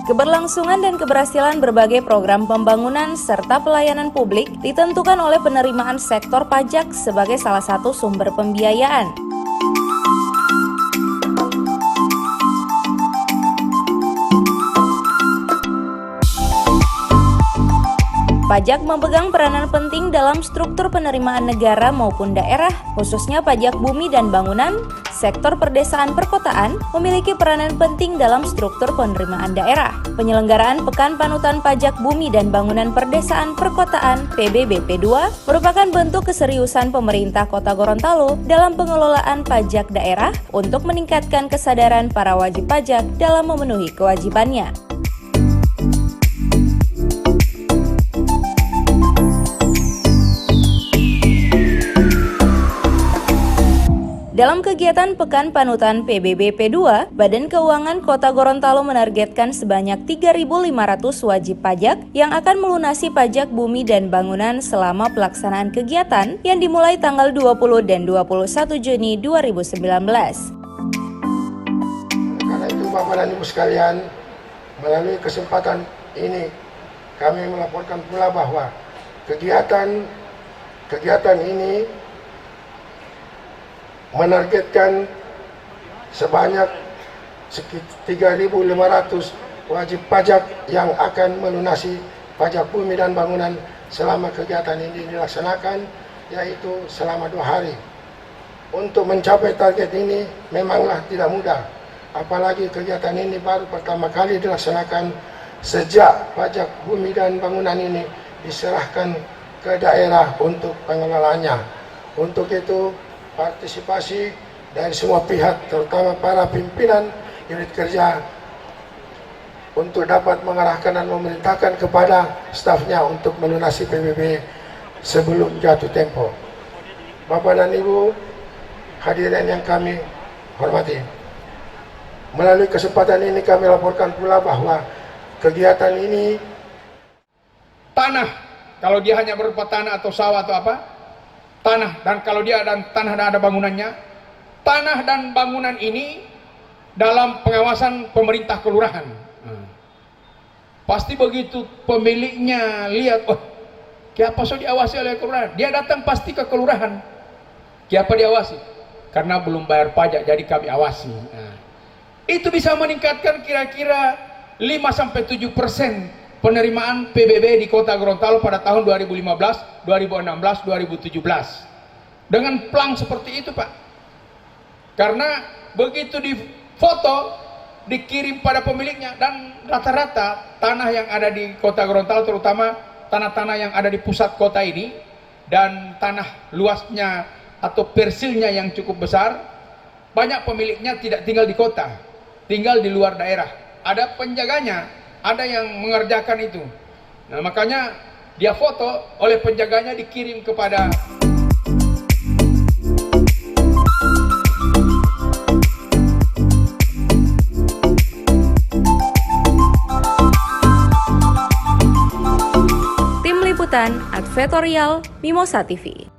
Keberlangsungan dan keberhasilan berbagai program pembangunan serta pelayanan publik ditentukan oleh penerimaan sektor pajak sebagai salah satu sumber pembiayaan. Pajak memegang peranan penting dalam struktur penerimaan negara maupun daerah, khususnya pajak bumi dan bangunan. Sektor perdesaan perkotaan memiliki peranan penting dalam struktur penerimaan daerah. Penyelenggaraan Pekan Panutan Pajak Bumi dan Bangunan Perdesaan Perkotaan (PBBP 2) merupakan bentuk keseriusan pemerintah Kota Gorontalo dalam pengelolaan pajak daerah untuk meningkatkan kesadaran para wajib pajak dalam memenuhi kewajibannya. Dalam kegiatan Pekan Panutan PBBP 2, Badan Keuangan Kota Gorontalo menargetkan sebanyak 3.500 wajib pajak yang akan melunasi pajak bumi dan bangunan selama pelaksanaan kegiatan yang dimulai tanggal 20 dan 21 Juni 2019. Karena itu Bapak dan Ibu sekalian, melalui kesempatan ini kami melaporkan pula bahwa kegiatan ini menargetkan sebanyak 3.500 wajib pajak yang akan melunasi pajak bumi dan bangunan selama kegiatan ini dilaksanakan, yaitu selama 2 hari. Untuk mencapai target ini memanglah tidak mudah, apalagi kegiatan ini baru pertama kali dilaksanakan sejak pajak bumi dan bangunan ini diserahkan ke daerah untuk pengelolaannya. Untuk itu, partisipasi dari semua pihak, terutama para pimpinan unit kerja, untuk dapat mengarahkan dan memerintahkan kepada stafnya untuk melunasi PBB sebelum jatuh tempo. Bapak dan Ibu hadirin yang kami hormati, melalui kesempatan ini kami laporkan pula bahwa kegiatan ini tanah, kalau dia hanya berupa tanah atau sawah atau apa, tanah, dan kalau dia ada tanah dan ada bangunannya, tanah dan bangunan ini dalam pengawasan pemerintah kelurahan. Pasti begitu pemiliknya lihat, oh, kenapa so diawasi oleh kelurahan? Dia datang pasti ke kelurahan. Kenapa diawasi? Karena belum bayar pajak, jadi kami awasi. Itu bisa meningkatkan kira-kira 5-7% penerimaan PBB di Kota Gorontalo pada tahun 2015, 2016, 2017. Dengan plang seperti itu, Pak. Karena begitu difoto, dikirim pada pemiliknya, dan rata-rata tanah yang ada di Kota Gorontalo, terutama tanah-tanah yang ada di pusat kota ini, dan tanah luasnya atau persilnya yang cukup besar, banyak pemiliknya tidak tinggal di kota, tinggal di luar daerah. Ada penjaganya, ada yang mengerjakan itu. Nah, makanya dia foto, oleh penjaganya dikirim kepada Tim Liputan Advertorial Mimosa TV.